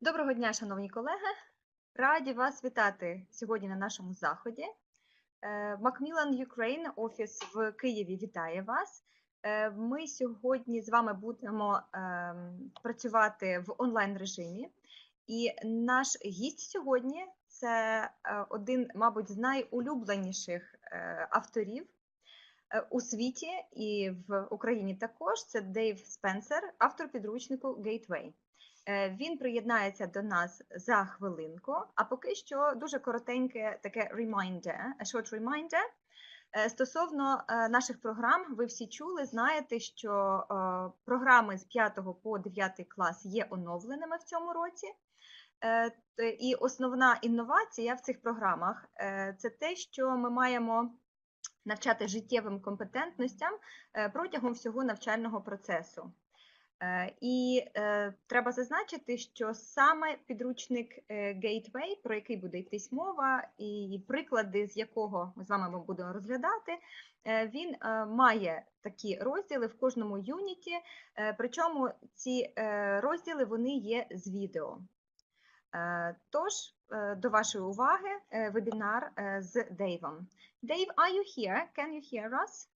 Доброго дня, шановні колеги! Раді вас вітати сьогодні на нашому заході. Macmillan Ukraine офіс в Києві вітає вас. Ми сьогодні з вами будемо працювати в онлайн режимі. І наш гість сьогодні це один, мабуть, з найулюбленіших авторів у світі і в Україні також. Це Дейв Спенсер, автор підручнику Gateway. Він приєднається до нас за хвилинку, а поки що дуже коротеньке таке short reminder. Стосовно наших програм, ви всі чули, знаєте, що програми з 5 по 9 клас є оновленими в цьому році. І основна інновація в цих програмах – це те, що ми маємо навчати життєвим компетентностям протягом всього навчального процесу. І треба зазначити, що саме підручник Gateway, про який буде йтись мова, і приклади, з якого ми з вами будемо розглядати, він має такі розділи в кожному юніті, причому ці розділи вони є з відео. Тож, до вашої уваги, вебінар з Дейвом. Dave, are you here? Can you hear us?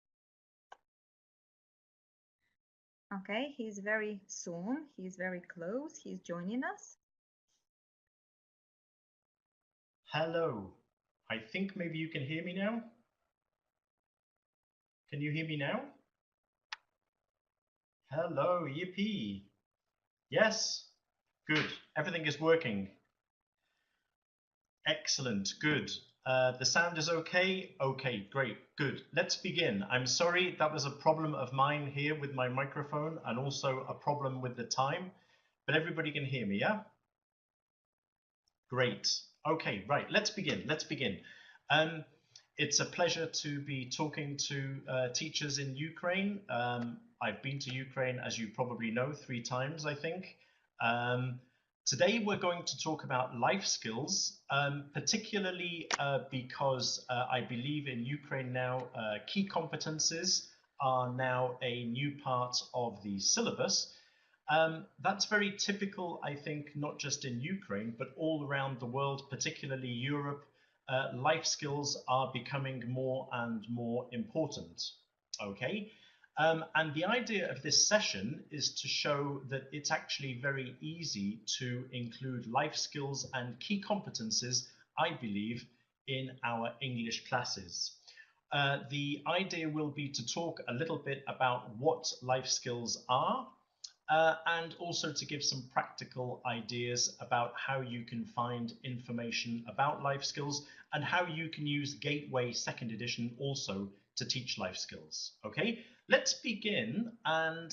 Okay, he's very soon. He's very close. He's joining us. Hello. I think maybe you can hear me now. Can you hear me now? Hello, yippee. Yes, good. Everything is working. Excellent, good. The sound is okay? Okay, great, good. Let's begin. I'm sorry, that was a problem of mine here with my microphone and also a problem with the time, but everybody can hear me, yeah? Great. Okay, right, let's begin. It's a pleasure to be talking to teachers in Ukraine. I've been to Ukraine, as you probably know, 3 times, I think. Today we're going to talk about life skills, particularly because I believe in Ukraine now key competencies are now a new part of the syllabus. That's very typical, I think, not just in Ukraine, but all around the world, particularly Europe. Life skills are becoming more and more important. Okay, and the idea of this session is to show that it's actually very easy to include life skills and key competencies, I believe, in our English classes. The idea will be to talk a little bit about what life skills are, and also to give some practical ideas about how you can find information about life skills and how you can use Gateway 2nd edition also to teach life skills. Okay, let's begin. And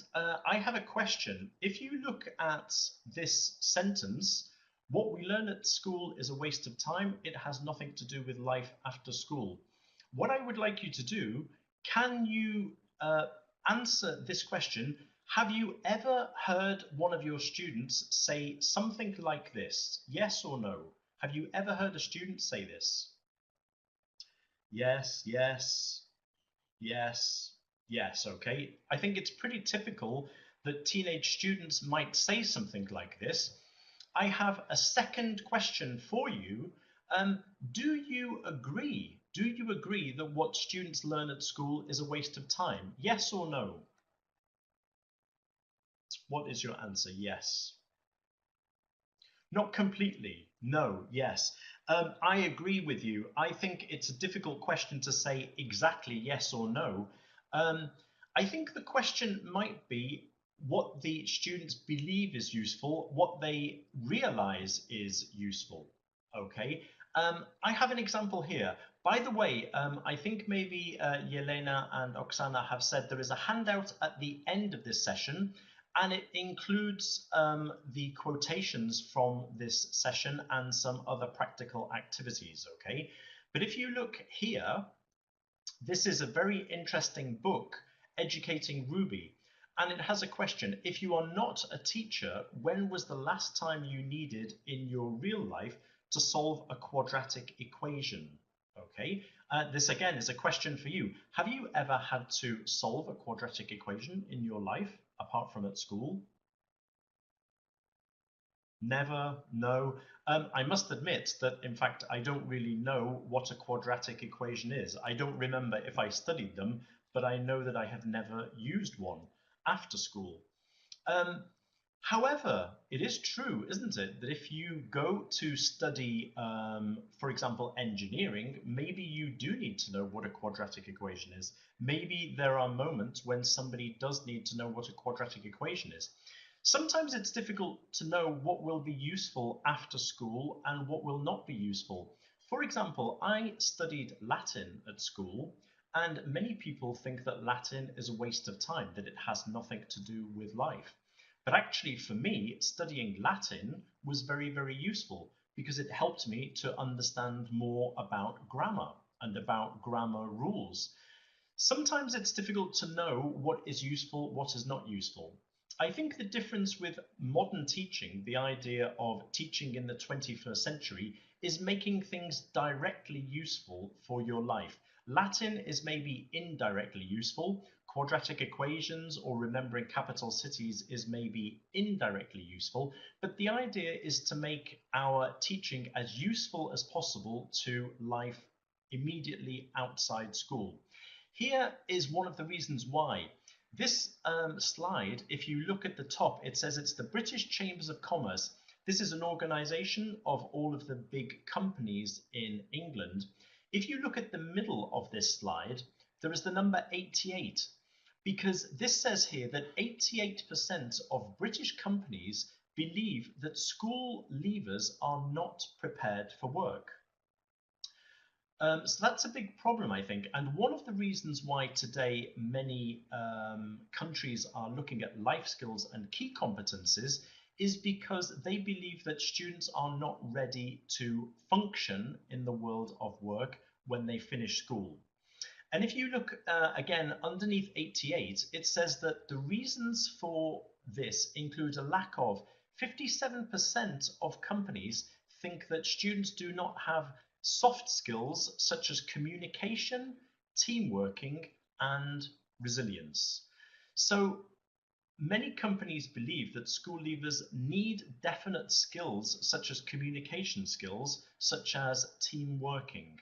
I have a question. If you look at this sentence, what we learn at school is a waste of time. It has nothing to do with life after school. What I would like you to do, can you answer this question? Have you ever heard one of your students say something like this? Yes or no? Have you ever heard a student say this? Yes, yes, yes, yes, okay. I think it's pretty typical that teenage students might say something like this. I have a second question for you. Do you agree? Do you agree that what students learn at school is a waste of time? Yes or no? What is your answer? Yes. Not completely. No, yes. I agree with you. I think it's a difficult question to say exactly yes or no. I think the question might be what the students believe is useful, what they realize is useful. Okay. I have an example here. By the way, I think maybe Yelena and Oksana have said there is a handout at the end of this session, and it includes the quotations from this session and some other practical activities, okay? But if you look here, this is a very interesting book, Educating Ruby, and it has a question. If you are not a teacher, when was the last time you needed in your real life to solve a quadratic equation? Okay, this again is a question for you. Have you ever had to solve a quadratic equation in your life, apart from at school? Never, no. I must admit that, in fact, I don't really know what a quadratic equation is. I don't remember if I studied them, but I know that I have never used one after school. Um, However, it is true, isn't it, that if you go to study, for example, engineering, maybe you do need to know what a quadratic equation is. Maybe there are moments when somebody does need to know what a quadratic equation is. Sometimes it's difficult to know what will be useful after school and what will not be useful. For example, I studied Latin at school, and many people think that Latin is a waste of time, that it has nothing to do with life. But actually, for me, studying Latin was very, very useful because it helped me to understand more about grammar and about grammar rules. Sometimes it's difficult to know what is useful, what is not useful. I think the difference with modern teaching, the idea of teaching in the 21st century, is making things directly useful for your life. Latin is maybe indirectly useful. Quadratic equations or remembering capital cities is maybe indirectly useful, but the idea is to make our teaching as useful as possible to life immediately outside school. Here is one of the reasons why. This slide, if you look at the top, it says it's the British Chambers of Commerce. This is an organization of all of the big companies in England. If you look at the middle of this slide, there is the number 88, because this says here that 88% of British companies believe that school leavers are not prepared for work. So that's a big problem, I think. And one of the reasons why today many countries are looking at life skills and key competencies is because they believe that students are not ready to function in the world of work when they finish school. And if you look again underneath 88, it says that the reasons for this include a lack of 57% of companies think that students do not have soft skills such as communication, team working, and resilience. So many companies believe that school leavers need definite skills such as communication skills, such as team working.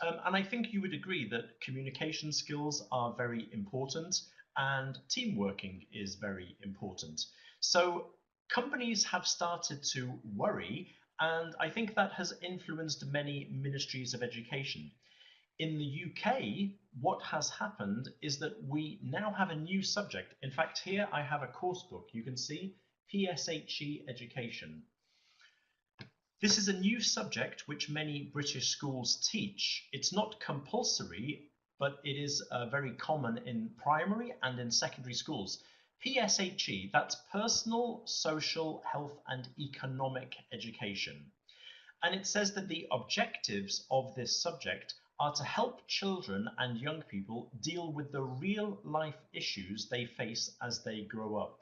And I think you would agree that communication skills are very important and team working is very important. So companies have started to worry, and I think that has influenced many ministries of education. In the UK, what has happened is that we now have a new subject. In fact, here I have a course book. You can see PSHE Education. This is a new subject which many British schools teach. It's not compulsory, but it is very common in primary and in secondary schools. PSHE, that's Personal, Social, Health and Economic Education. And it says that the objectives of this subject are to help children and young people deal with the real life issues they face as they grow up.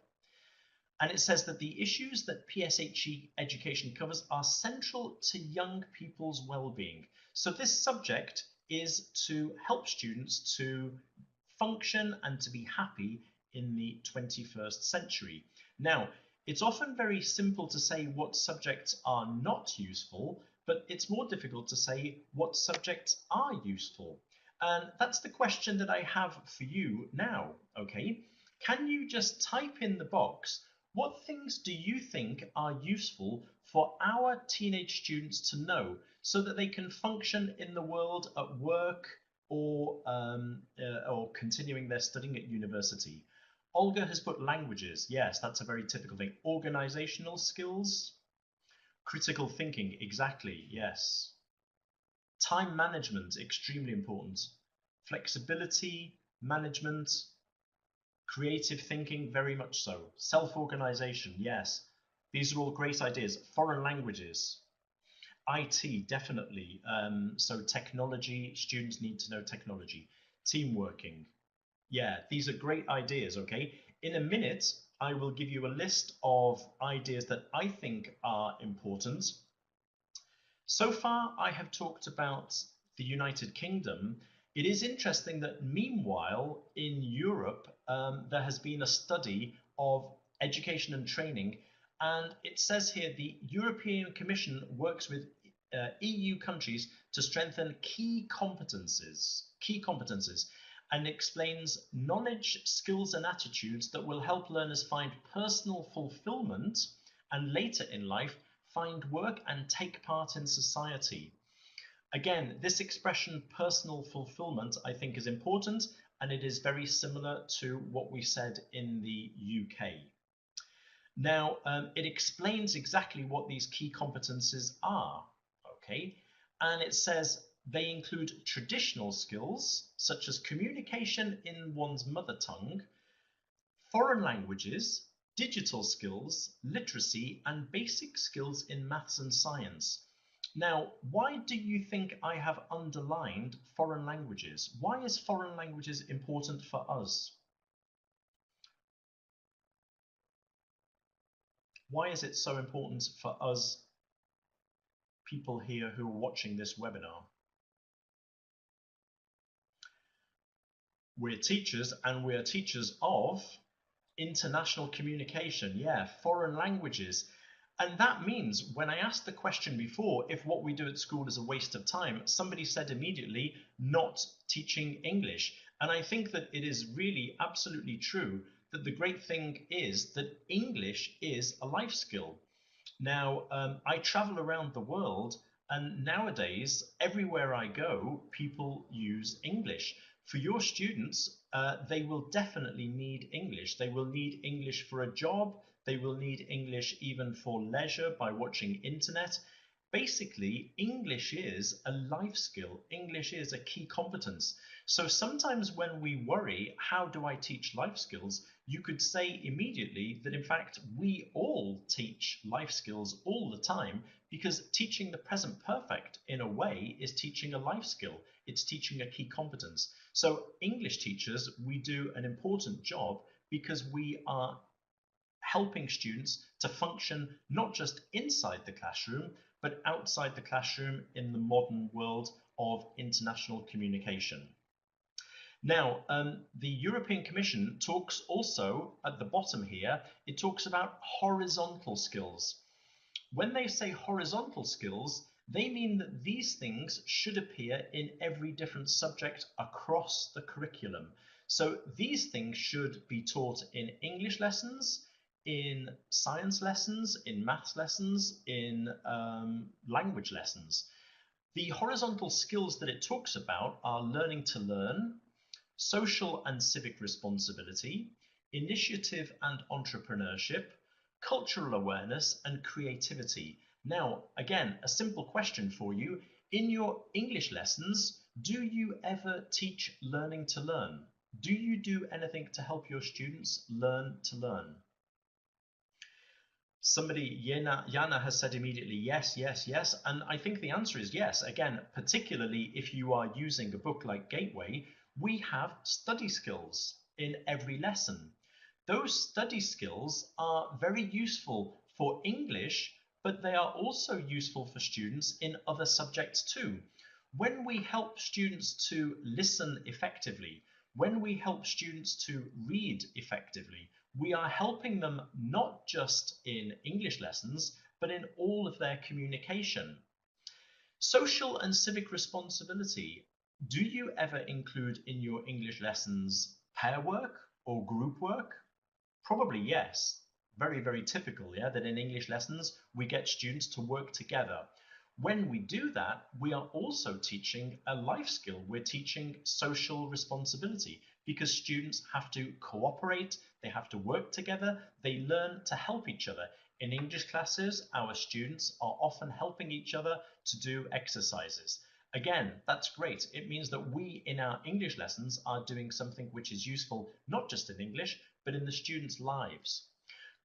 And it says that the issues that PSHE education covers are central to young people's well-being. So this subject is to help students to function and to be happy in the 21st century. Now, it's often very simple to say what subjects are not useful, but it's more difficult to say what subjects are useful. And that's the question that I have for you now, okay? Can you just type in the box, what things do you think are useful for our teenage students to know so that they can function in the world at work or continuing their studying at university? Olga has put languages. Yes, that's a very typical thing. Organizational skills, critical thinking. Exactly. Yes. Time management, extremely important. Flexibility, management, creative thinking, very much so. Self-organization, yes. These are all great ideas. Foreign languages, IT, definitely. So technology, students need to know technology. Team working, yeah, these are great ideas, okay? In a minute, I will give you a list of ideas that I think are important. So far, I have talked about the United Kingdom. It is interesting that meanwhile, in Europe, there has been a study of education and training, And it says here the European Commission works with EU countries to strengthen key competences, and explains knowledge, skills, and attitudes that will help learners find personal fulfillment and later in life find work and take part in society. Again, this expression, personal fulfillment, I think is important, and it is very similar to what we said in the UK. Now, it explains exactly what these key competences are, okay? And it says they include traditional skills, such as communication in one's mother tongue, foreign languages, digital skills, literacy, and basic skills in maths and science. Now, why do you think I have underlined foreign languages? Why is foreign languages important for us? Why is it so important for us people here who are watching this webinar? We're teachers, and we're teachers of international communication, yeah, foreign languages. And that means when I asked the question before, if what we do at school is a waste of time, somebody said immediately, not teaching English. And I think that it is really absolutely true that the great thing is that English is a life skill. Now, I travel around the world, and nowadays, everywhere I go, people use English. For your students, they will definitely need English. They will need English for a job. They will need English even for leisure by watching internet. Basically, English is a life skill. English is a key competence. So sometimes when we worry, how do I teach life skills? You could say immediately that in fact, we all teach life skills all the time, because teaching the present perfect in a way is teaching a life skill. It's teaching a key competence. So English teachers, we do an important job because we are helping students to function not just inside the classroom, but outside the classroom in the modern world of international communication. Now, the European Commission talks also at the bottom here, it talks about horizontal skills. When they say horizontal skills, they mean that these things should appear in every different subject across the curriculum. So these things should be taught in English lessons, in science lessons, in maths lessons, in language lessons. The horizontal skills that it talks about are learning to learn, social and civic responsibility, initiative and entrepreneurship, cultural awareness, and creativity. Now, again, a simple question for you. In your English lessons, do you ever teach learning to learn? Do you do anything to help your students learn to learn? Somebody, Yana has said immediately, yes, yes, yes. And I think the answer is yes. Again, particularly if you are using a book like Gateway, we have study skills in every lesson. Those study skills are very useful for English, but they are also useful for students in other subjects too. When we help students to listen effectively, when we help students to read effectively, we are helping them not just in English lessons, but in all of their communication. Social and civic responsibility. Do you ever include in your English lessons pair work or group work? Probably yes. Very, very typical, yeah, that in English lessons we get students to work together. When we do that, we are also teaching a life skill. We're teaching social responsibility because students have to cooperate, they have to work together, they learn to help each other. In English classes, our students are often helping each other to do exercises. Again, that's great. It means that we in our English lessons are doing something which is useful not just in English, but in the students' lives.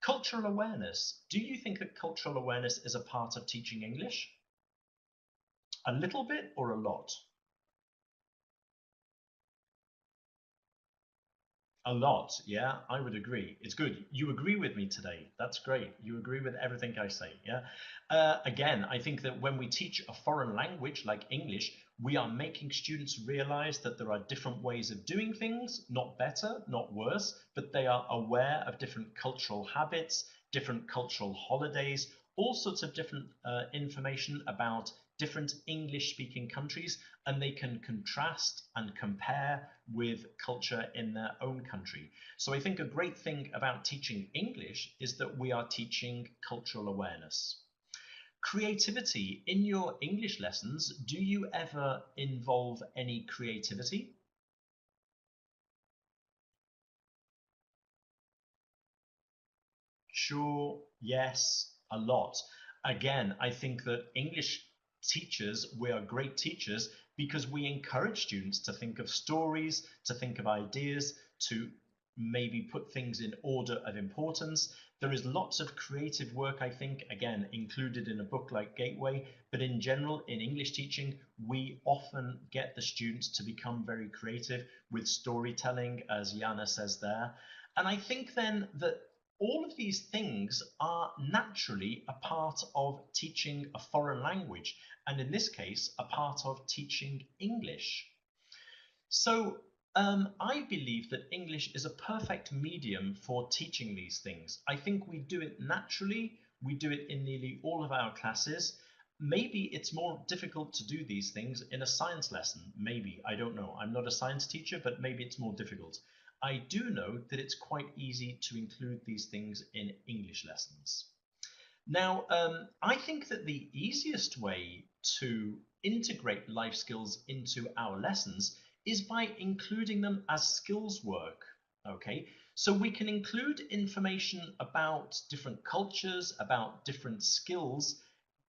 Cultural awareness. Do you think that cultural awareness is a part of teaching English? A little bit or a lot? A lot, yeah, I would agree. It's good. You agree with me today. That's great. You agree with everything I say, yeah? Again, I think that when we teach a foreign language like English, we are making students realize that there are different ways of doing things, not better, not worse, but they are aware of different cultural habits, different cultural holidays, all sorts of different information about different English-speaking countries, and they can contrast and compare with culture in their own country. So I think a great thing about teaching English is that we are teaching cultural awareness. Creativity. In your English lessons, do you ever involve any creativity? Sure, yes, a lot. Again, I think that English teachers, we are great teachers because we encourage students to think of stories, to think of ideas, to maybe put things in order of importance. There is lots of creative work, I think, again, included in a book like Gateway, but in general, in English teaching, we often get the students to become very creative with storytelling, as Jana says there. And I think then that all of these things are naturally a part of teaching a foreign language, and in this case, a part of teaching English. So I believe that English is a perfect medium for teaching these things. I think we do it naturally. We do it in nearly all of our classes. Maybe it's more difficult to do these things in a science lesson. Maybe, I don't know. I'm not a science teacher, but maybe it's more difficult. I do know that it's quite easy to include these things in English lessons. Now, I think that the easiest way to integrate life skills into our lessons is by including them as skills work. Okay, so we can include information about different cultures, about different skills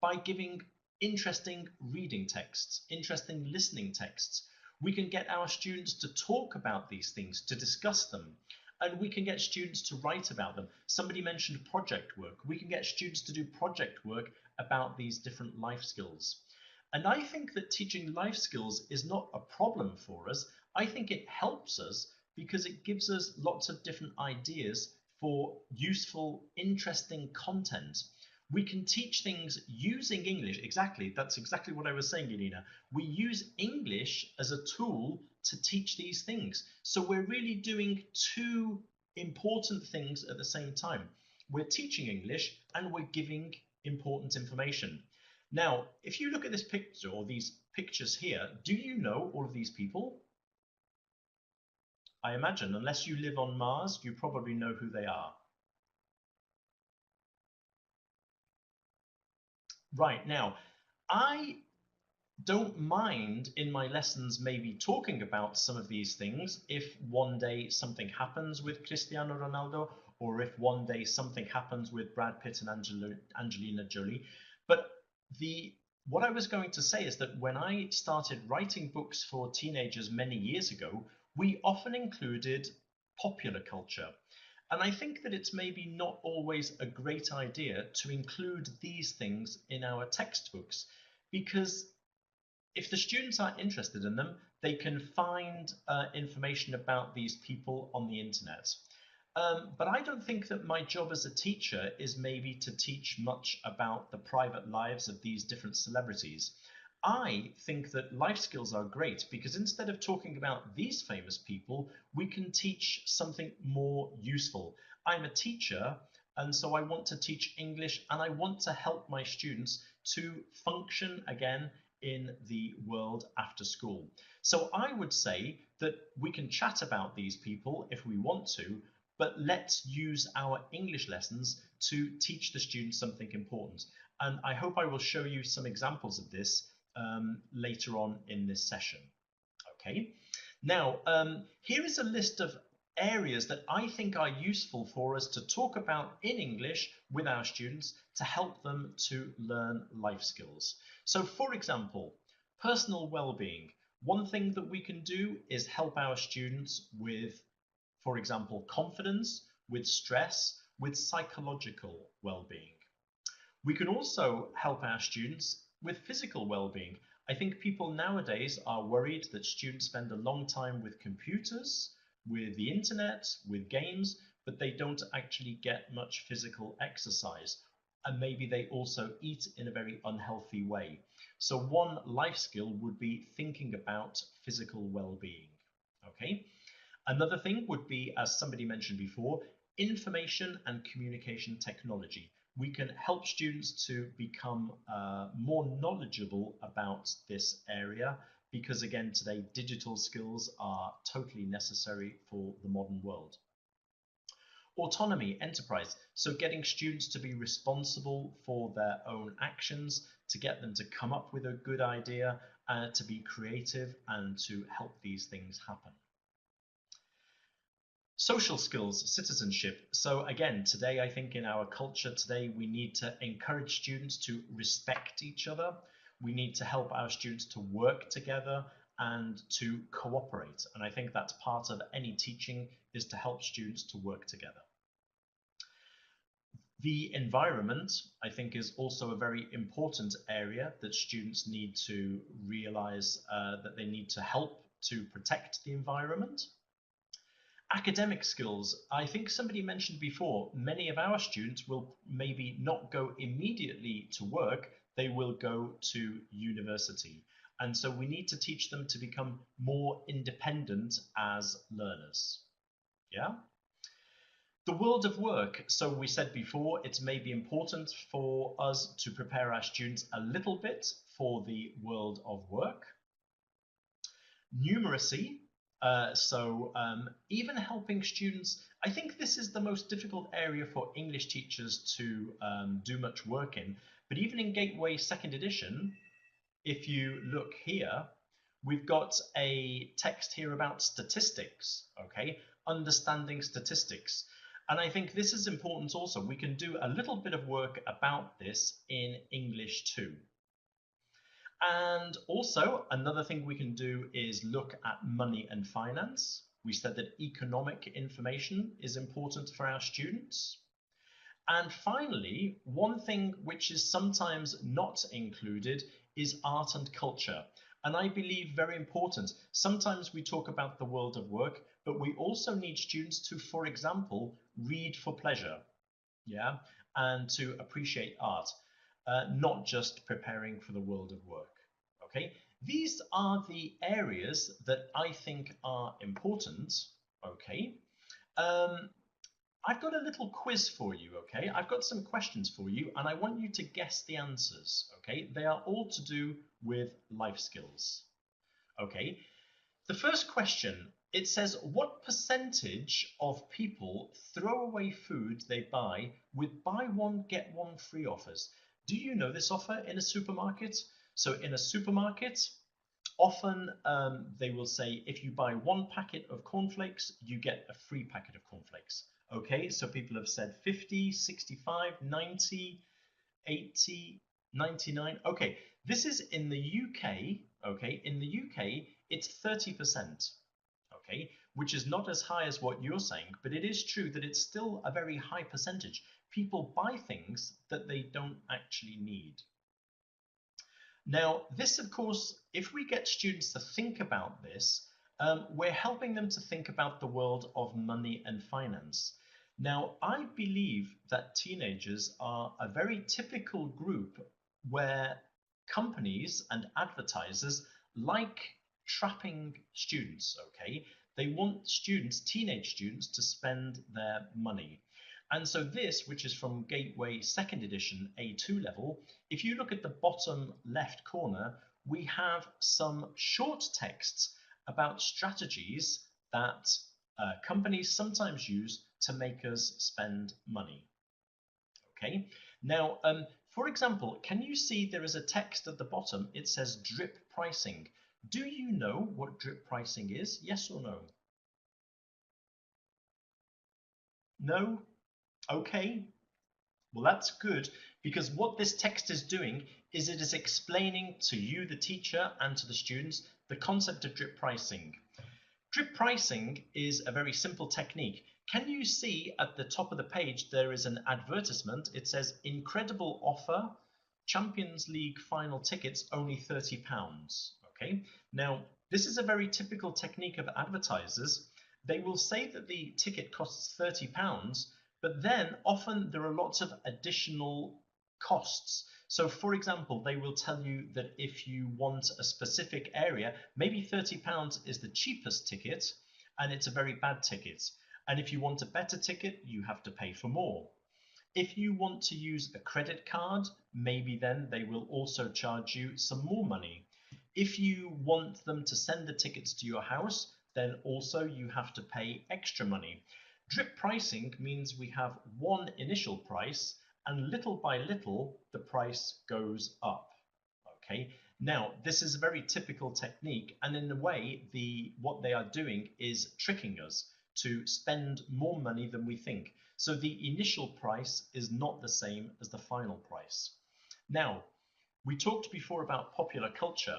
by giving interesting reading texts, interesting listening texts. We can get our students to talk about these things, to discuss them, and we can get students to write about them. Somebody mentioned project work. We can get students to do project work about these different life skills. And I think that teaching life skills is not a problem for us. I think it helps us because it gives us lots of different ideas for useful, interesting content. We can teach things using English. Exactly, that's exactly what I was saying, Irina. We use English as a tool to teach these things. So we're really doing two important things at the same time. We're teaching English and we're giving important information. Now, if you look at this picture or these pictures here, do you know all of these people? I imagine, unless you live on Mars, you probably know who they are. Right, now, I don't mind in my lessons maybe talking about some of these things if one day something happens with Cristiano Ronaldo or if one day something happens with Brad Pitt and Angelina Jolie. But what I was going to say is that when I started writing books for teenagers many years ago, we often included popular culture. And I think that it's maybe not always a great idea to include these things in our textbooks because if the students are interested in them, they can find information about these people on the internet. But I don't think that my job as a teacher is maybe to teach much about the private lives of these different celebrities. I think that life skills are great because instead of talking about these famous people, we can teach something more useful. I'm a teacher, and so I want to teach English and I want to help my students to function again in the world after school. So I would say that we can chat about these people if we want to, but let's use our English lessons to teach the students something important. And I hope I will show you some examples of this later on in this session. Okay, now here is a list of areas that I think are useful for us to talk about in English with our students to help them to learn life skills. So for example, personal well-being. One thing that we can do is help our students with, for example, confidence, with stress, with psychological well-being. We can also help our students with physical well-being. I think people nowadays are worried that students spend a long time with computers, with the internet, with games, but they don't actually get much physical exercise. And maybe they also eat in a very unhealthy way. So one life skill would be thinking about physical well-being. Okay. Another thing would be, as somebody mentioned before, information and communication technology. We can help students to become more knowledgeable about this area because, again, today digital skills are totally necessary for the modern world. Autonomy, enterprise, so getting students to be responsible for their own actions, to get them to come up with a good idea, to be creative and to help these things happen. Social skills, citizenship. So again, today I think in our culture today we need to encourage students to respect each other. We need to help our students to work together and to cooperate. And I think that's part of any teaching, is to help students to work together. The environment, I think, is also a very important area that students need to realize that they need to help to protect the environment. Academic skills, I think somebody mentioned before, many of our students will maybe not go immediately to work, they will go to university. And so we need to teach them to become more independent as learners. Yeah? The world of work, so we said before, it's maybe important for us to prepare our students a little bit for the world of work. Numeracy, even helping students, I think this is the most difficult area for English teachers to do much work in, but even in Gateway 2nd edition, if you look here, we've got a text here about statistics, okay, understanding statistics. And I think this is important also. We can do a little bit of work about this in English too. And also another thing we can do is look at money and finance. We said that economic information is important for our students. And finally, one thing which is sometimes not included is art and culture. And I believe very important. Sometimes we talk about the world of work, but we also need students to, for example, read for pleasure, yeah, and to appreciate art, not just preparing for the world of work. Okay, these are the areas that I think are important. Okay, I've got a little quiz for you. Okay, I've got some questions for you, and I want you to guess the answers. Okay, they are all to do with life skills. Okay, the first question, it says, what percentage of people throw away food they buy with buy one, get one free offers? Do you know this offer in a supermarket? So in a supermarket, often they will say, if you buy one packet of cornflakes, you get a free packet of cornflakes. Okay, so people have said 50, 65, 90, 80, 99. Okay, this is in the UK. Okay, in the UK, it's 30%. Okay, which is not as high as what you're saying, but it is true that it's still a very high percentage. People buy things that they don't actually need. Now, this, of course, if we get students to think about this, we're helping them to think about the world of money and finance. Now, I believe that teenagers are a very typical group where companies and advertisers like trapping students, okay? They want students, teenage students, to spend their money. And so this, which is from Gateway 2nd edition, A2 level, if you look at the bottom left corner, we have some short texts about strategies that companies sometimes use to make us spend money. Okay, now, for example, can you see there is a text at the bottom? It says drip pricing. Do you know what drip pricing is? Yes or no? No? Okay, well, that's good, because what this text is doing is it is explaining to you, the teacher, and to the students the concept of drip pricing. Drip pricing is a very simple technique. Can you see at the top of the page there is an advertisement? It says incredible offer, Champions League final tickets only £30. Okay, now this is a very typical technique of advertisers. They will say that the ticket costs £30, but then often there are lots of additional costs. So for example, they will tell you that if you want a specific area, maybe £30 is the cheapest ticket and it's a very bad ticket. And if you want a better ticket, you have to pay for more. If you want to use a credit card, maybe then they will also charge you some more money. If you want them to send the tickets to your house, then also you have to pay extra money. Drip pricing means we have one initial price, and little by little the price goes up. Okay, now this is a very typical technique, and in a way what they are doing is tricking us to spend more money than we think. So the initial price is not the same as the final price. Now, we talked before about popular culture.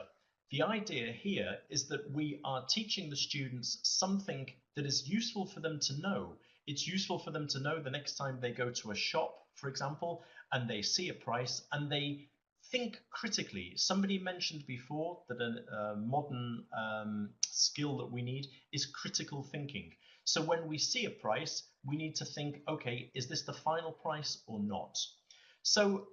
The idea here is that we are teaching the students something that is useful for them to know. It's useful for them to know the next time they go to a shop, for example, and they see a price and they think critically. Somebody mentioned before that a modern skill that we need is critical thinking. So when we see a price, we need to think, okay, is this the final price or not? So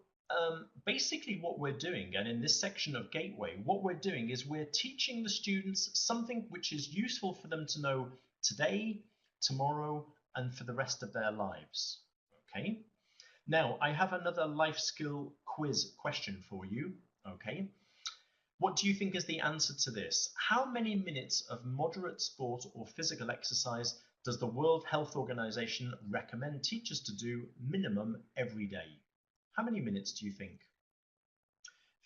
basically what we're doing, and in this section of Gateway, what we're doing is we're teaching the students something which is useful for them to know today, tomorrow, and for the rest of their lives. Okay? Now, I have another life skill quiz question for you. Okay? What do you think is the answer to this? How many minutes of moderate sport or physical exercise does the World Health Organization recommend teachers to do minimum every day? How many minutes do you think?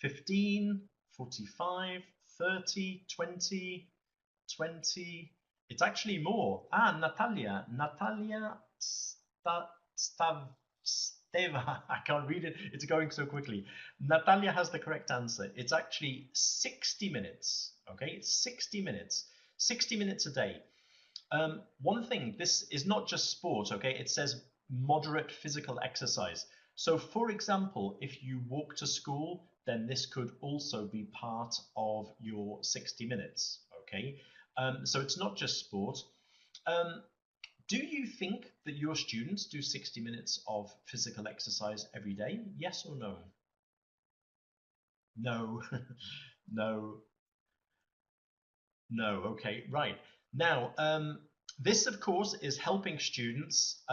15, 45, 30, 20, 20? It's actually more. Natalia Steva, I can't read it, it's going so quickly. Natalia has the correct answer. It's actually 60 minutes, okay? It's 60 minutes. 60 minutes a day. One thing, this is not just sport, okay? It says moderate physical exercise. So for example, if you walk to school, then this could also be part of your 60 minutes, okay? So it's not just sport. Do you think that your students do 60 minutes of physical exercise every day? Yes or no? No, no, no. Okay, right. Now, this, of course, is helping students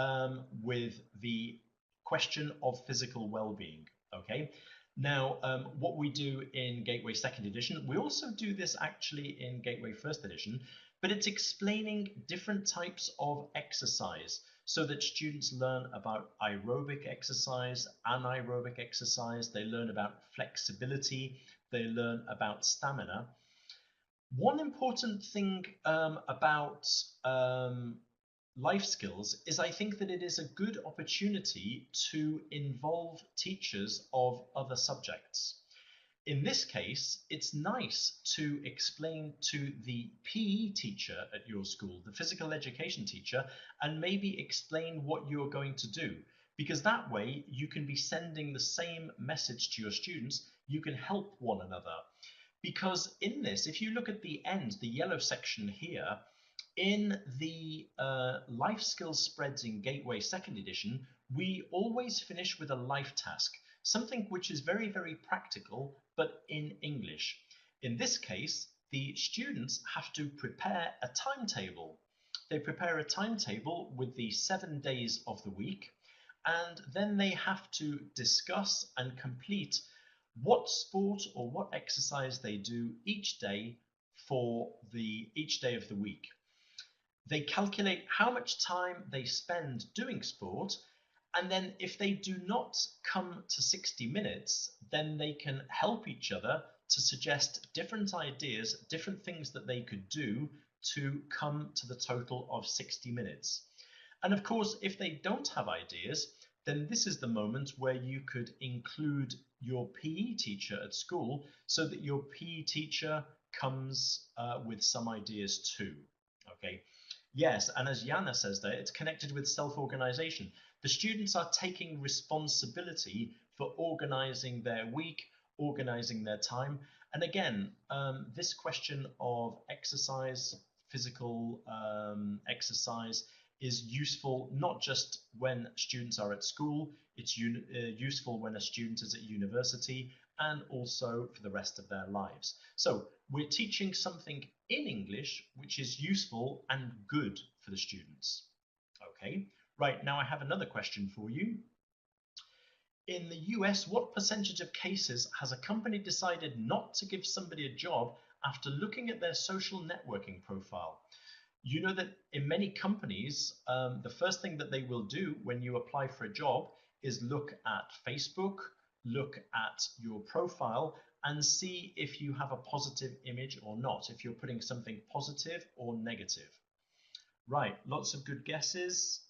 with the question of physical well-being. Okay. Now, what we do in Gateway 2nd edition, we also do this actually in Gateway 1st edition, but it's explaining different types of exercise so that students learn about aerobic exercise, anaerobic exercise, they learn about flexibility, they learn about stamina. One important thing about life skills is I think that it is a good opportunity to involve teachers of other subjects. In this case, it's nice to explain to the PE teacher at your school, the physical education teacher, and maybe explain what you're going to do. Because that way you can be sending the same message to your students, you can help one another. Because in this, if you look at the end, the yellow section here, in the life skills spreads in Gateway 2nd edition, we always finish with a life task, something which is very, very practical, but in English. In this case, the students have to prepare a timetable. They prepare a timetable with the 7 days of the week, and then they have to discuss and complete what sport or what exercise they do each day for each day of the week. They calculate how much time they spend doing sport, and then if they do not come to 60 minutes, then they can help each other to suggest different ideas, different things that they could do to come to the total of 60 minutes. And of course, if they don't have ideas, then this is the moment where you could include your PE teacher at school so that your PE teacher comes with some ideas too. Okay. Yes, and as Jana says there, it's connected with self-organization. The students are taking responsibility for organizing their week, organizing their time. And again, this question of exercise, physical exercise, is useful not just when students are at school, it's useful when a student is at university and also for the rest of their lives. So we're teaching something in English which is useful and good for the students. Okay, right, now I have another question for you. In the US, what percentage of cases has a company decided not to give somebody a job after looking at their social networking profile? You know that in many companies, the first thing that they will do when you apply for a job is look at Facebook, look at your profile, and see if you have a positive image or not, if you're putting something positive or negative. Right, lots of good guesses.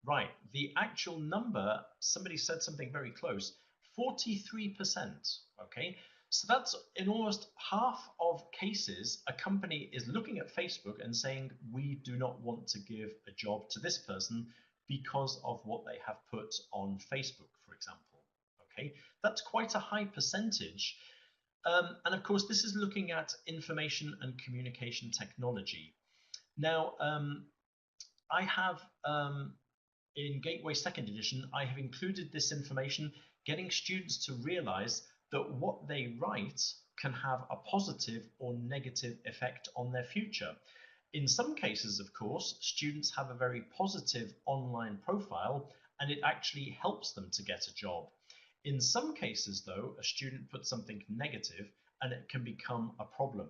Right, the actual number, somebody said something very close, 43%, okay? So that's in almost half of cases, a company is looking at Facebook and saying, we do not want to give a job to this person because of what they have put on Facebook, for example, okay? That's quite a high percentage. And of course, this is looking at information and communication technology. Now, I have in Gateway 2nd edition, I have included this information, getting students to realize that what they write can have a positive or negative effect on their future. In some cases, of course, students have a very positive online profile and it actually helps them to get a job. In some cases, though, a student puts something negative and it can become a problem.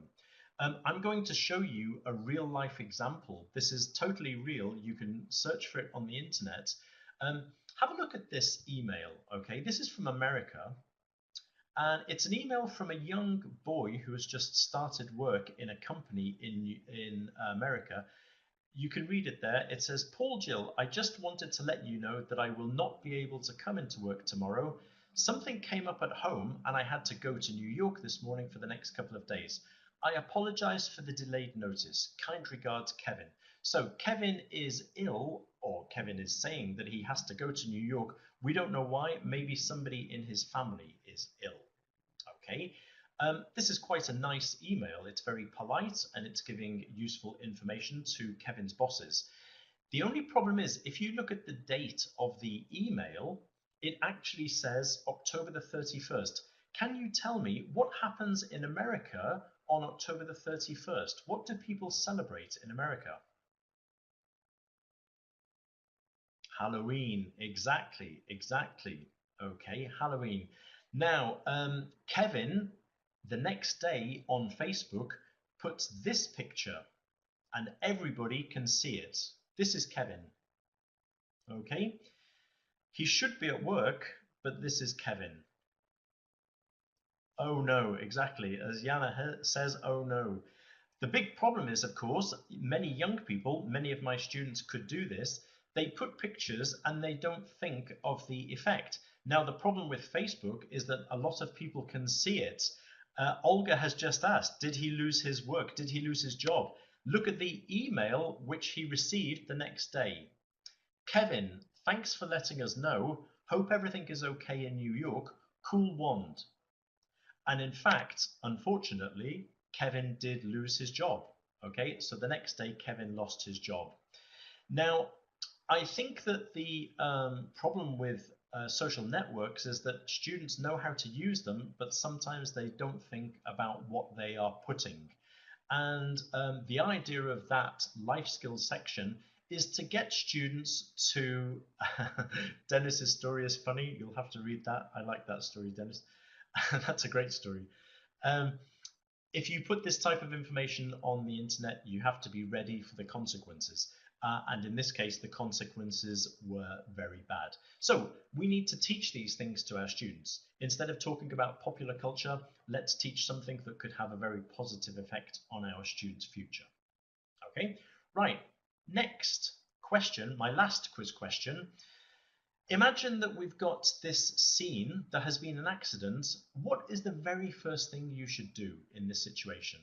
I'm going to show you a real life example. This is totally real. You can search for it on the internet. Have a look at this email, okay? This is from America, and it's an email from a young boy who has just started work in a company in America. You can read it there. It says, Paul Jill, I just wanted to let you know that I will not be able to come into work tomorrow. Something came up at home and I had to go to New York this morning for the next couple of days. I apologize for the delayed notice. Kind regards, Kevin. So Kevin is ill, or Kevin is saying that he has to go to New York. We don't know why. Maybe somebody in his family is ill. Okay. This is quite a nice email. It's very polite and it's giving useful information to Kevin's bosses. The only problem is if you look at the date of the email, it actually says October the 31st. Can you tell me what happens in America on October the 31st? What do people celebrate in America? Halloween, exactly. Okay, Halloween. Now, Kevin, the next day on Facebook, puts this picture and everybody can see it. This is Kevin. Okay, he should be at work, but this is Kevin. Oh no, exactly. As Jana says, oh no. The big problem is, of course, many young people, many of my students could do this, they put pictures and they don't think of the effect. Now, the problem with Facebook is that a lot of people can see it. Olga has just asked, did he lose his work? Did he lose his job? Look at the email which he received the next day. Kevin, thanks for letting us know. Hope everything is okay in New York. Cool wand. And in fact, unfortunately, Kevin did lose his job. Okay, so the next day, Kevin lost his job. Now, I think that the problem with social networks is that students know how to use them, but sometimes they don't think about what they are putting. And the idea of that life skills section is to get students to Dennis's story is funny. You'll have to read that. I like that story, Dennis. That's a great story. If you put this type of information on the internet, you have to be ready for the consequences. And in this case, the consequences were very bad. So we need to teach these things to our students. Instead of talking about popular culture, let's teach something that could have a very positive effect on our students' future. Okay, right. Next question, my last quiz question. Imagine that we've got this scene, there has been an accident. What is the very first thing you should do in this situation?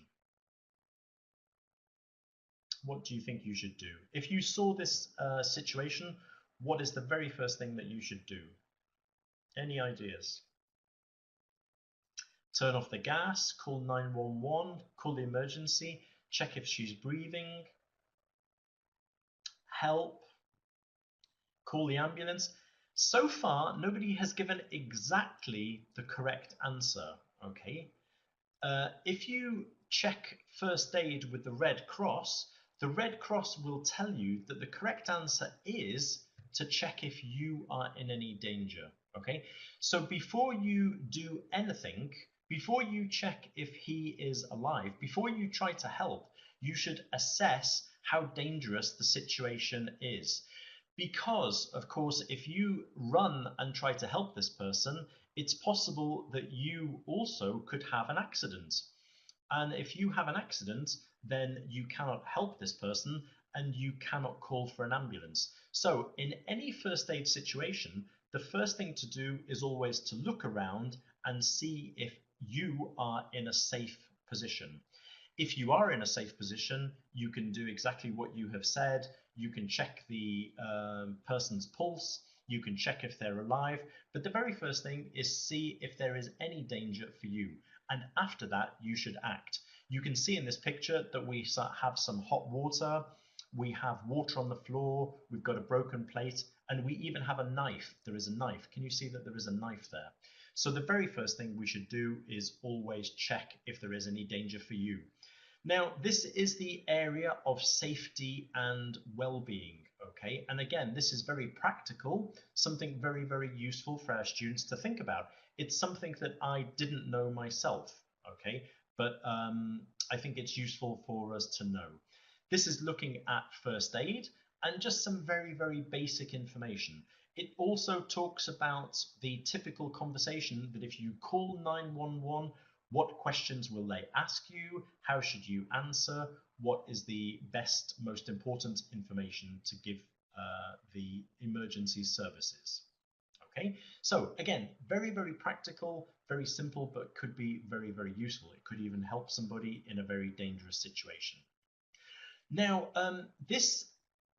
What do you think you should do? If you saw this situation, what is the very first thing that you should do? Any ideas? Turn off the gas, call 911, call the emergency, check if she's breathing, help, call the ambulance. So far, nobody has given exactly the correct answer, okay? If you check first aid with the Red Cross, the red cross will tell you that the correct answer is to check if you are in any danger. Okay, so before you do anything, before you check if he is alive, before you try to help, you should assess how dangerous the situation is. Because, of course, if you run and try to help this person, it's possible that you also could have an accident. And if you have an accident, then you cannot help this person and you cannot call for an ambulance. So in any first aid situation, the first thing to do is always to look around and see if you are in a safe position. If you are in a safe position, you can do exactly what you have said. You can check the person's pulse. You can check if they're alive. But the very first thing is see if there is any danger for you. And after that, you should act. You can see in this picture that we have some hot water. We have water on the floor. We've got a broken plate. And we even have a knife. There is a knife. Can you see that there is a knife there? So the very first thing we should do is always check if there is any danger for you. Now, this is the area of safety and well-being, okay? And again, this is very practical, something very, very useful for our students to think about. It's something that I didn't know myself, okay? But I think it's useful for us to know. This is looking at first aid and just some very, very basic information. It also talks about the typical conversation that if you call 911, what questions will they ask you? How should you answer? What is the best, most important information to give the emergency services? Okay, so again, very, very practical, very simple, but could be very, very useful. It could even help somebody in a very dangerous situation. Now, this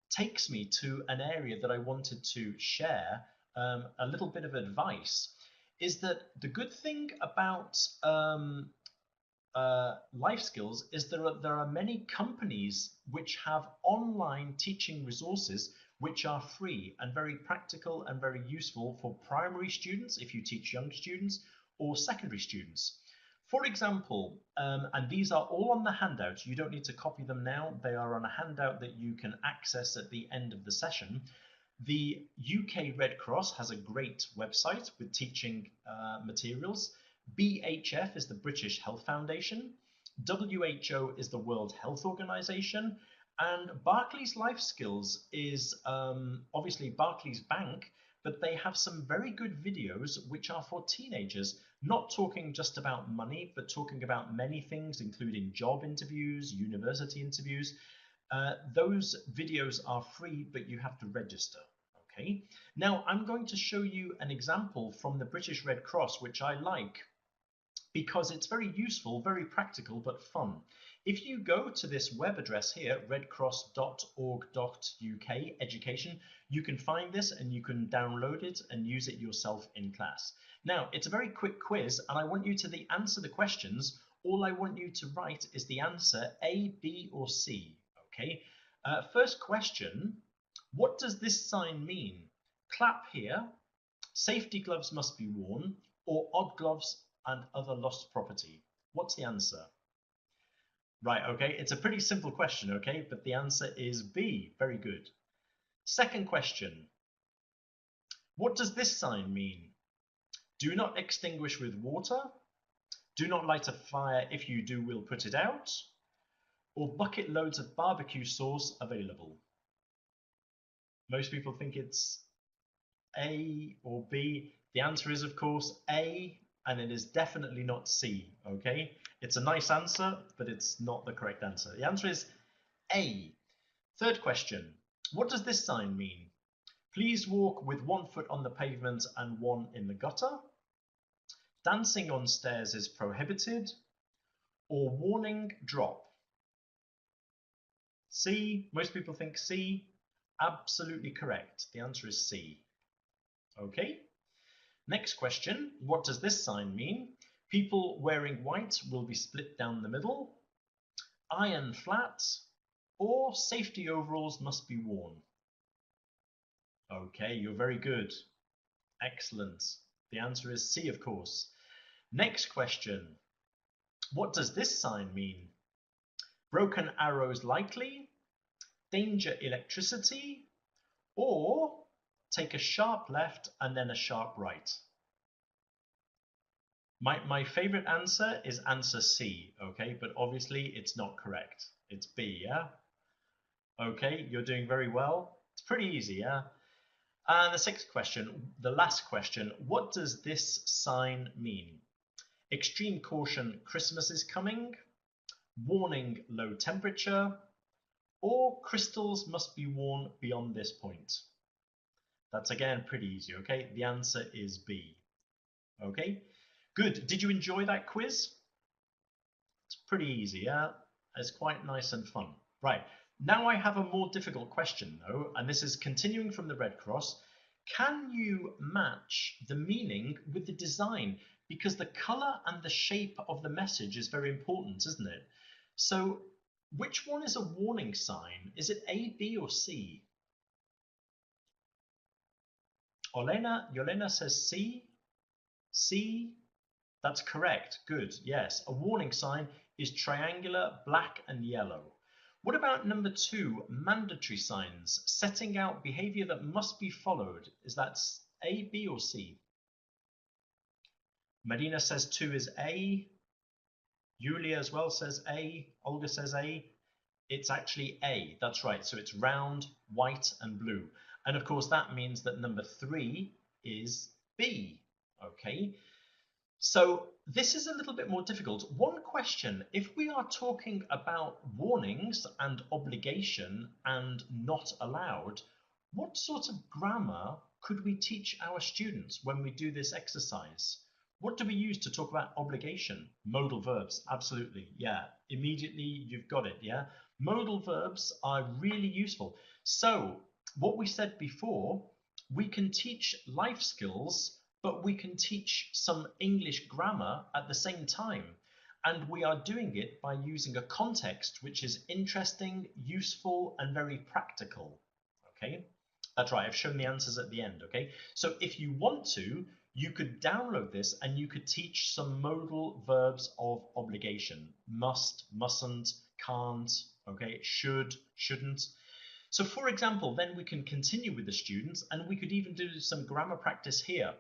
takes me to an area that I wanted to share a little bit of advice. Is that the good thing about life skills is there are many companies which have online teaching resources which are free and very practical and very useful for primary students if you teach young students or secondary students. For example, and these are all on the handout, you don't need to copy them now, they are on a handout that you can access at the end of the session. The UK Red Cross has a great website with teaching materials. BHF is the British Health Foundation. WHO is the World Health Organization. And Barclays Life Skills is obviously Barclays Bank, but they have some very good videos which are for teenagers, not talking just about money, but talking about many things, including job interviews, university interviews. Those videos are free, but you have to register. Okay. Now I'm going to show you an example from the British Red Cross, which I like because it's very useful, very practical, but fun. If you go to this web address here, redcross.org.uk education, you can find this and you can download it and use it yourself in class. Now, it's a very quick quiz and I want you to answer the questions. All I want you to write is the answer A, B, or C. Okay. First question, what does this sign mean? Clap here, safety gloves must be worn, or odd gloves and other lost property. What's the answer? Right, okay, it's a pretty simple question, okay, but the answer is B. Very good. Second question, what does this sign mean? Do not extinguish with water, do not light a fire, if you do, we'll put it out, or bucket loads of barbecue sauce available. Most people think it's A or B. The answer is, of course, A, and it is definitely not C, okay? It's a nice answer, but it's not the correct answer. The answer is A. Third question, what does this sign mean? Please walk with 1 foot on the pavement and 1 in the gutter. Dancing on stairs is prohibited. Or warning, drop. C, most people think C. Absolutely correct. The answer is C. Okay. Next question, what does this sign mean? People wearing white will be split down the middle. Iron flat, or safety overalls must be worn. Okay, you're very good. Excellent. The answer is C, of course. Next question, what does this sign mean? Broken arrows likely, danger electricity, or take a sharp left and then a sharp right? My favorite answer is answer C, okay, but obviously it's not correct. It's B, yeah? Okay, you're doing very well. It's pretty easy, yeah? And the sixth question, the last question, what does this sign mean? Extreme caution, Christmas is coming, warning, low temperature, or crystals must be worn beyond this point? That's again pretty easy, okay? The answer is B. Okay, good. Did you enjoy that quiz? It's pretty easy, yeah? It's quite nice and fun. Right, now I have a more difficult question though, and this is continuing from the Red Cross. Can you match the meaning with the design? Because the color and the shape of the message is very important, isn't it? So which one is a warning sign? Is it A, B, or C? Yolena says C. C. That's correct. Good. Yes. A warning sign is triangular, black, and yellow. What about number 2, mandatory signs, setting out behavior that must be followed? Is that A, B, or C? Marina says 2 is A. Yulia as well says A. Olga says A. It's actually A. That's right. So it's round, white, and blue. And of course, that means that number 3 is B. Okay. So this is a little bit more difficult. One question, if we are talking about warnings and obligation and not allowed, what sort of grammar could we teach our students when we do this exercise? What do we use to talk about obligation? Modal verbs, absolutely, yeah. Immediately you've got it, yeah. Modal verbs are really useful. So what we said before, we can teach life skills, but we can teach some English grammar at the same time. And we are doing it by using a context which is interesting, useful, and very practical. Okay, that's right. I've shown the answers at the end. Okay, so if you want to, you could download this and you could teach some modal verbs of obligation. Must, mustn't, can't, okay, should, shouldn't. So for example, then we can continue with the students and we could even do some grammar practice here.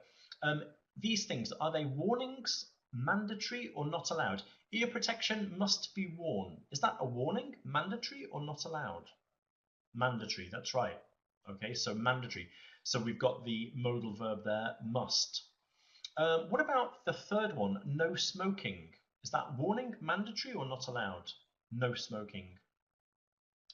These things, are they warnings, mandatory, or not allowed? Ear protection must be worn. Is that a warning, mandatory, or not allowed? Mandatory, that's right. Okay, so mandatory. So we've got the modal verb there, must. What about the third one, no smoking? Is that warning, mandatory, or not allowed? No smoking.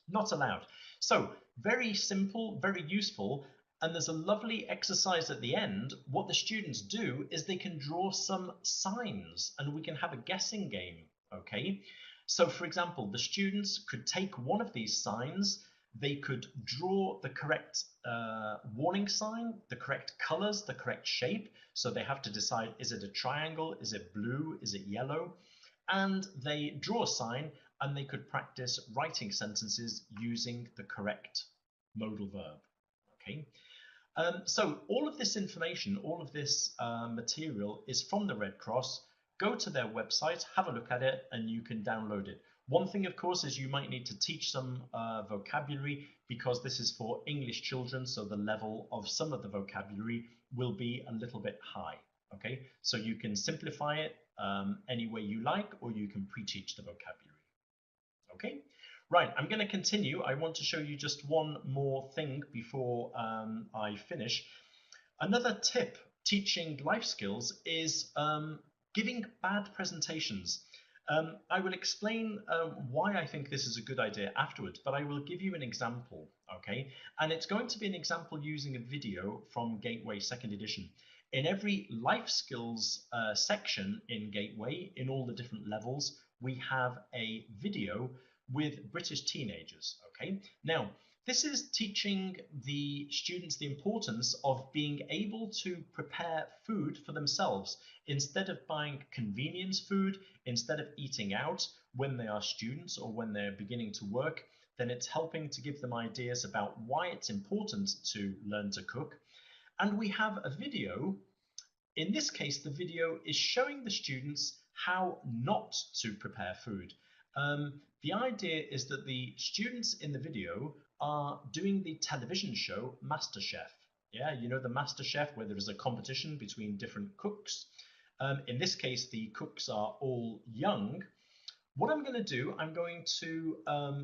Not allowed. So very simple, very useful. And there's a lovely exercise at the end. What the students do is they can draw some signs and we can have a guessing game. Okay. So for example, the students could take one of these signs. They could draw the correct warning sign, the correct colors, the correct shape. So they have to decide, is it a triangle? Is it blue? Is it yellow? And they draw a sign and they could practice writing sentences using the correct modal verb. Okay. So all of this information, all of this material is from the Red Cross. Go to their website, have a look at it, and you can download it. One thing, of course, is you might need to teach some vocabulary because this is for English children, so the level of some of the vocabulary will be a little bit high. Okay, so you can simplify it any way you like, or you can pre-teach the vocabulary. Okay, right, I'm going to continue. I want to show you just one more thing before I finish. Another tip teaching life skills is giving bad presentations. I will explain why I think this is a good idea afterwards, but I will give you an example, okay? And it's going to be an example using a video from Gateway 2nd edition. In every life skills section in Gateway, in all the different levels, we have a video with British teenagers, okay? Now, this is teaching the students the importance of being able to prepare food for themselves instead of buying convenience food, instead of eating out when they are students or when they're beginning to work. Then it's helping to give them ideas about why it's important to learn to cook. And we have a video. In this case, the video is showing the students how not to prepare food. The idea is that the students in the video are doing the television show MasterChef. Yeah, you know the MasterChef, where there is a competition between different cooks. In this case, the cooks are all young. What I'm going to do, I'm going to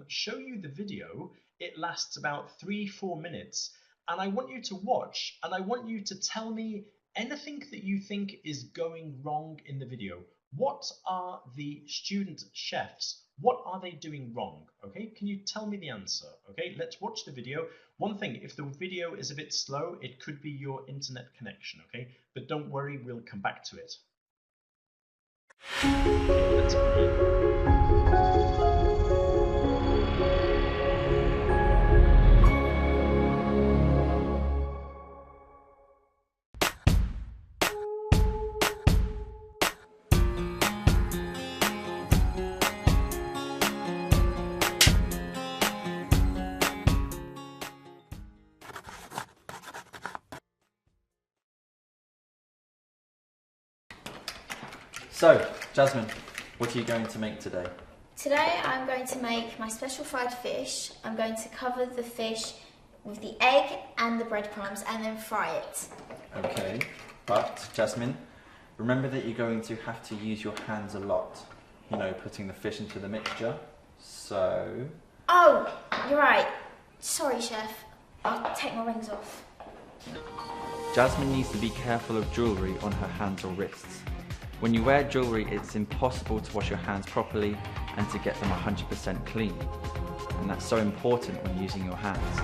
show you the video. It lasts about 3-4 minutes, and I want you to watch, and I want you to tell me anything that you think is going wrong in the video. What are the student chefs? What are they doing wrong? Okay, can you tell me the answer? Okay, let's watch the video. One thing, if the video is a bit slow, it could be your internet connection, okay? But don't worry, we'll come back to it. Okay, let's begin. So, Jasmine, what are you going to make today? Today I'm going to make my special fried fish. I'm going to cover the fish with the egg and the breadcrumbs and then fry it. Okay, but Jasmine, remember that you're going to have to use your hands a lot. You know, putting the fish into the mixture. So... Oh, you're right. Sorry, Chef. I'll take my rings off. Jasmine needs to be careful of jewellery on her hands or wrists. When you wear jewellery, it's impossible to wash your hands properly and to get them 100% clean. And that's so important when using your hands.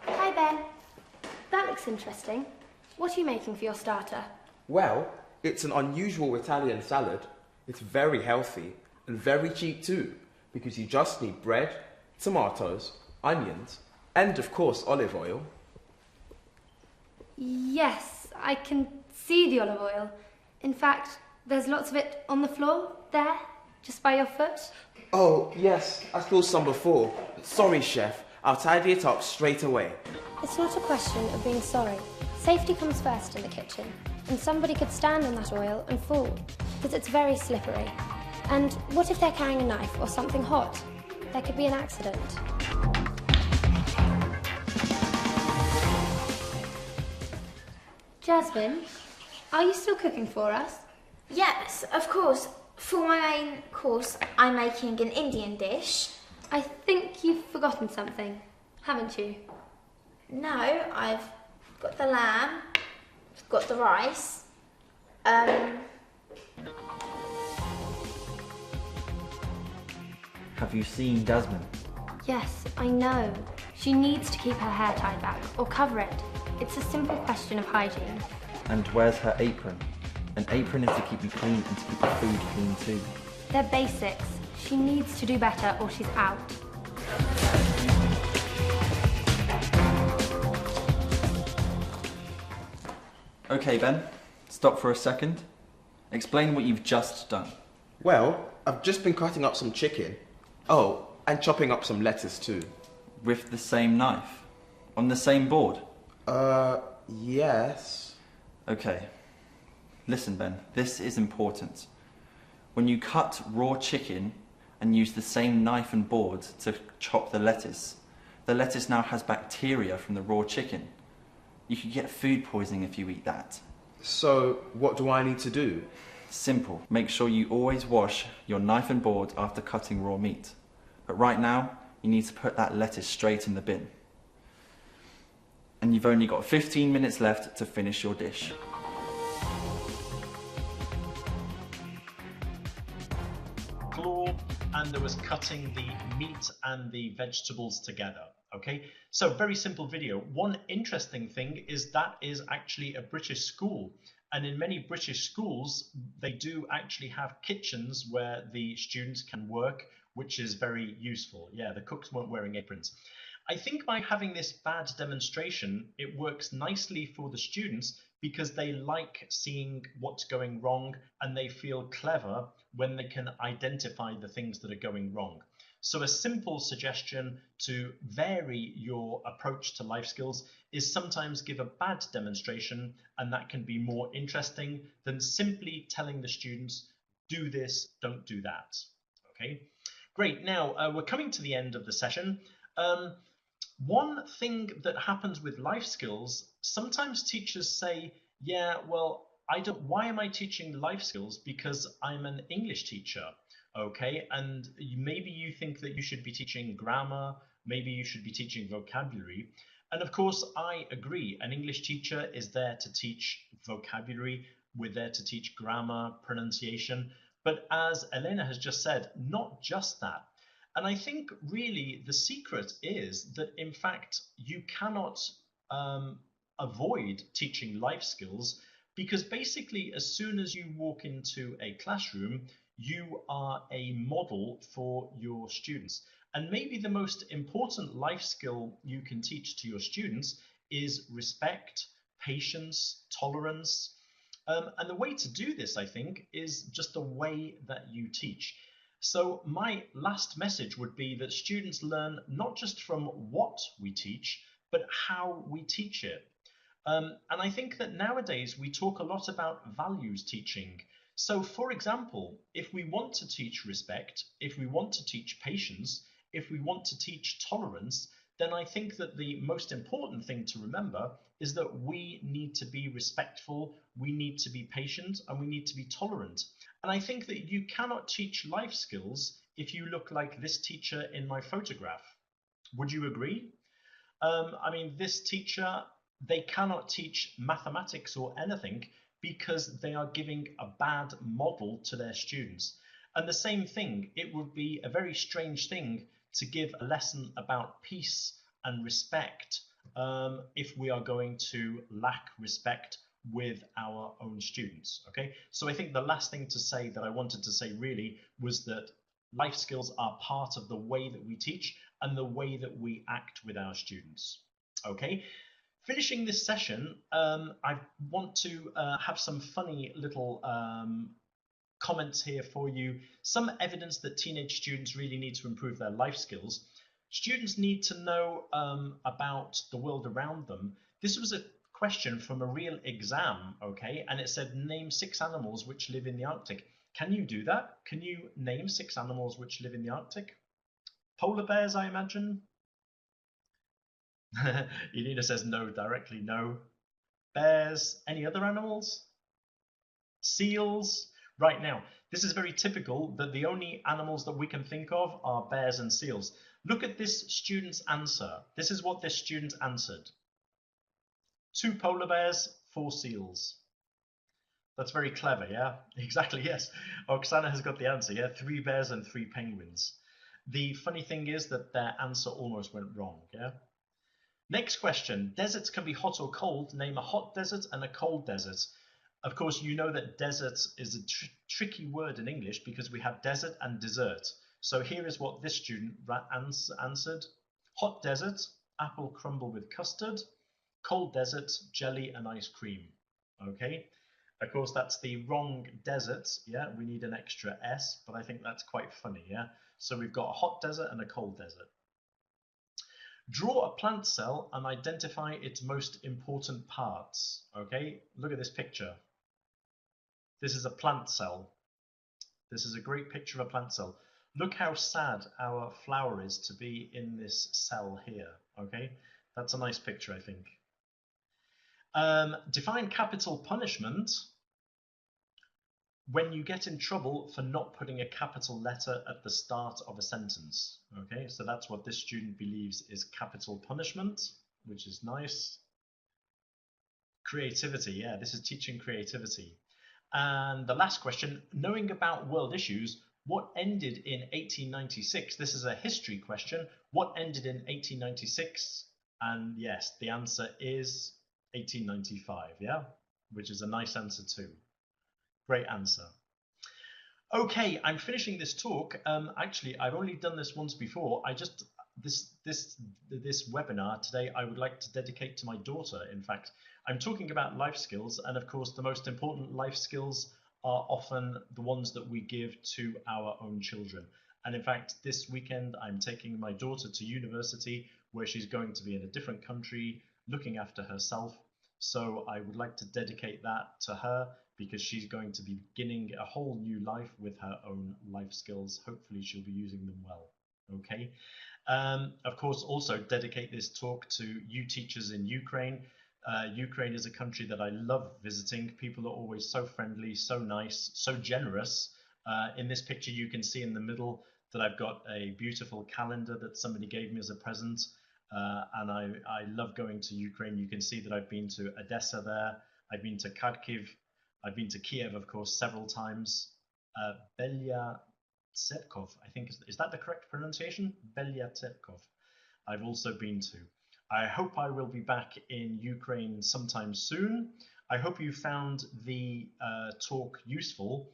Hi Ben. That looks interesting. What are you making for your starter? Well, it's an unusual Italian salad. It's very healthy and very cheap too, because you just need bread, tomatoes, onions, and of course olive oil. Yes, I can see the olive oil. In fact, there's lots of it on the floor, there, just by your foot. Oh, yes, I spilled some before. Sorry, Chef. I'll tidy it up straight away. It's not a question of being sorry. Safety comes first in the kitchen, and somebody could stand on that oil and fall, because it's very slippery. And what if they're carrying a knife or something hot? There could be an accident. Jasmine, are you still cooking for us? Yes, of course. For my main course, I'm making an Indian dish. I think you've forgotten something, haven't you? No, I've got the lamb, I've got the rice. Have you seen Jasmine? Yes, I know. She needs to keep her hair tied back or cover it. It's a simple question of hygiene. And where's her apron? An apron is to keep you clean and to keep your food clean too. They're basics. She needs to do better or she's out. Okay, Ben, stop for a second. Explain what you've just done. Well, I've just been cutting up some chicken. Oh, and chopping up some lettuce too. With the same knife? On the same board? Yes. Okay. Listen, Ben, this is important. When you cut raw chicken and use the same knife and board to chop the lettuce now has bacteria from the raw chicken. You could get food poisoning if you eat that. So, what do I need to do? Simple. Make sure you always wash your knife and board after cutting raw meat. But right now, you need to put that lettuce straight in the bin. And you've only got 15 minutes left to finish your dish. Floor, and there was cutting the meat and the vegetables together. Okay, so very simple video. One interesting thing is that is actually a British school, and in many British schools they do actually have kitchens where the students can work, which is very useful. Yeah, the cooks weren't wearing aprons. I think by having this bad demonstration, it works nicely for the students because they like seeing what's going wrong and they feel clever when they can identify the things that are going wrong. So a simple suggestion to vary your approach to life skills is sometimes give a bad demonstration, and that can be more interesting than simply telling the students, do this, don't do that. Okay, Great. Now, we're coming to the end of the session. One thing that happens with life skills, sometimes teachers say, yeah, well, why am I teaching life skills? Because I'm an English teacher, okay? And maybe you think that you should be teaching grammar, maybe you should be teaching vocabulary. And of course, I agree. An English teacher is there to teach vocabulary. We're there to teach grammar, pronunciation. But as Elena has just said, not just that. And I think really the secret is that, in fact, you cannot avoid teaching life skills, because basically as soon as you walk into a classroom, you are a model for your students. And maybe the most important life skill you can teach to your students is respect, patience, tolerance. And the way to do this, I think, is just the way that you teach. So my last message would be that students learn not just from what we teach, but how we teach it. And I think that nowadays we talk a lot about values teaching. So, for example, if we want to teach respect, if we want to teach patience, if we want to teach tolerance, then I think that the most important thing to remember is that we need to be respectful, we need to be patient, and we need to be tolerant. And I think that you cannot teach life skills if you look like this teacher in my photograph. Would you agree? I mean, this teacher, they cannot teach mathematics or anything because they are giving a bad model to their students. And the same thing, it would be a very strange thing to give a lesson about peace and respect if we are going to lack respect with our own students. Okay, so I think the last thing to say that I wanted to say really was that life skills are part of the way that we teach and the way that we act with our students. Okay, finishing this session, I want to have some funny little comments here for you. Some evidence that teenage students really need to improve their life skills. Students need to know about the world around them. This was a question from a real exam, okay, and it said name 6 animals which live in the Arctic. Can you do that? Can you name 6 animals which live in the Arctic? Polar bears, I imagine. Elena says no, directly no. Bears, any other animals? Seals? Right, now, this is very typical that the only animals that we can think of are bears and seals. Look at this student's answer. This is what this student answered. 2 polar bears, 4 seals. That's very clever, yeah? Exactly, yes. Oksana has got the answer, yeah? 3 bears and 3 penguins. The funny thing is that their answer almost went wrong, yeah? Next question. Deserts can be hot or cold. Name a hot desert and a cold desert. Of course, you know that desert is a tricky word in English because we have desert and dessert. So here is what this student answered. Hot desert, apple crumble with custard. Cold desert, jelly and ice cream. Okay, of course that's the wrong desert, yeah, we need an extra S, but I think that's quite funny, yeah. So we've got a hot desert and a cold desert. Draw a plant cell and identify its most important parts. Okay, look at this picture. This is a plant cell. This is a great picture of a plant cell. Look how sad our flower is to be in this cell here. Okay, that's a nice picture, I think. Define capital punishment when you get in trouble for not putting a capital letter at the start of a sentence. Okay, so that's what this student believes is capital punishment, which is nice. Creativity, yeah, this is teaching creativity. And the last question, knowing about world issues, what ended in 1896? This is a history question. What ended in 1896? And yes, the answer is 1895, yeah, which is a nice answer too. Great answer. Okay, I'm finishing this talk. Actually, I've only done this once before. This webinar today I would like to dedicate to my daughter. In fact, I'm talking about life skills, and of course the most important life skills are often the ones that we give to our own children. And in fact, this weekend I'm taking my daughter to university where she's going to be in a different country, looking after herself. So I would like to dedicate that to her because she's going to be beginning a whole new life with her own life skills. Hopefully she'll be using them well. Okay. Of course, also dedicate this talk to you teachers in Ukraine. Ukraine is a country that I love visiting. People are always so friendly, so nice, so generous. In this picture, you can see in the middle that I've got a beautiful calendar that somebody gave me as a present. And I love going to Ukraine. You can see that I've been to Odessa there. I've been to Kharkiv. I've been to Kiev, of course, several times. Belyatserkov, I think, is that the correct pronunciation? Belyatserkov. I've also been to. I hope I will be back in Ukraine sometime soon. I hope you found the talk useful.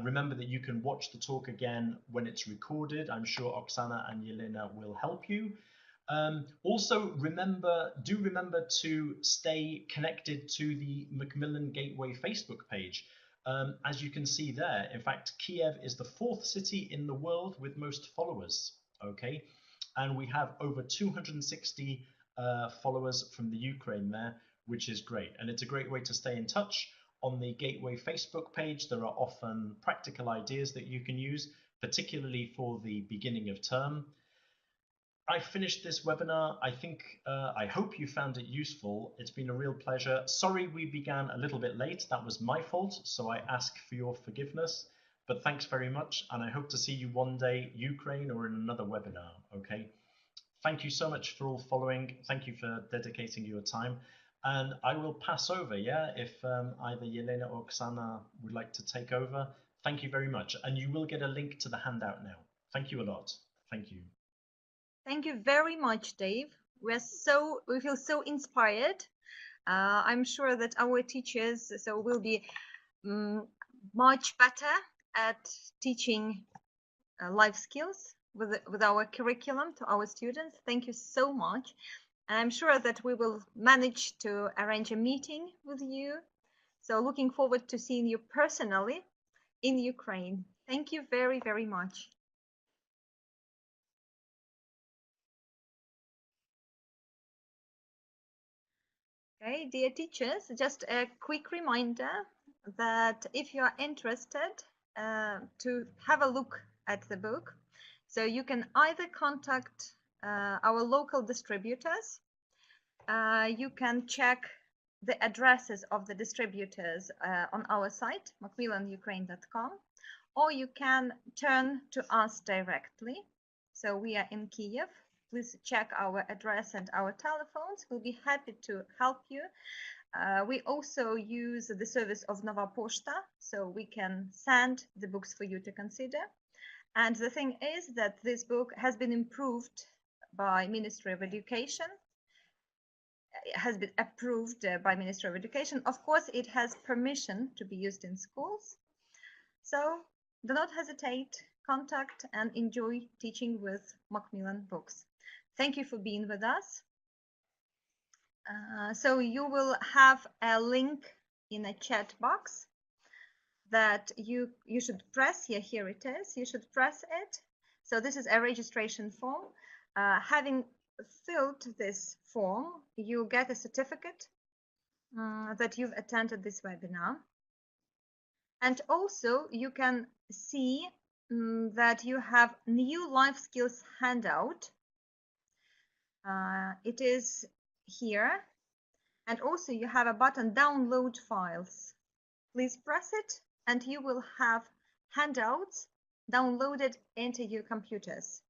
Remember that you can watch the talk again when it's recorded. I'm sure Oksana and Yelena will help you. Also, do remember to stay connected to the Macmillan Gateway Facebook page. As you can see there, in fact, Kiev is the 4th city in the world with most followers. Okay, and we have over 260 followers from the Ukraine there, which is great. And it's a great way to stay in touch. On the Gateway Facebook page, there are often practical ideas that you can use, particularly for the beginning of term. I finished this webinar. I hope you found it useful. It's been a real pleasure. Sorry we began a little bit late. That was my fault, so I ask for your forgiveness. But thanks very much, and I hope to see you one day, Ukraine, or in another webinar, okay? Thank you so much for all following. Thank you for dedicating your time. And I will pass over, yeah, if either Yelena or Oksana would like to take over. Thank you very much. And you will get a link to the handout now. Thank you a lot. Thank you. Thank you very much, Dave. We feel so inspired. I'm sure that our teachers will be much better at teaching life skills with our curriculum to our students. Thank you so much. And I'm sure that we will manage to arrange a meeting with you. So looking forward to seeing you personally in Ukraine. Thank you very, very much. Okay, dear teachers, just a quick reminder that if you are interested to have a look at the book, so you can either contact our local distributors, you can check the addresses of the distributors on our site, macmillanyukraine.com, or you can turn to us directly. So we are in Kiev. Please check our address and our telephones. We'll be happy to help you. We also use the service of Nova Poshta, so we can send the books for you to consider. And the thing is that this book has been improved by Ministry of Education. It has been approved by Ministry of Education. Of course, it has permission to be used in schools. So do not hesitate, contact and enjoy teaching with Macmillan books. Thank you for being with us. So you will have a link in a chat box that you should press. Here it is. You should press it. So this is a registration form. Having filled this form, you get a certificate that you've attended this webinar. And also you can see that you have new life skills handout. It is here. And also you have a button, download files. Please press it and you will have handouts downloaded into your computers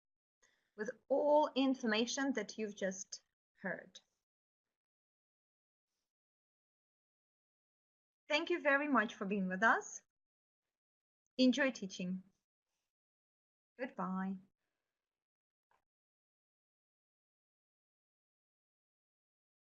with all information that you've just heard. Thank you very much for being with us. Enjoy teaching. Goodbye.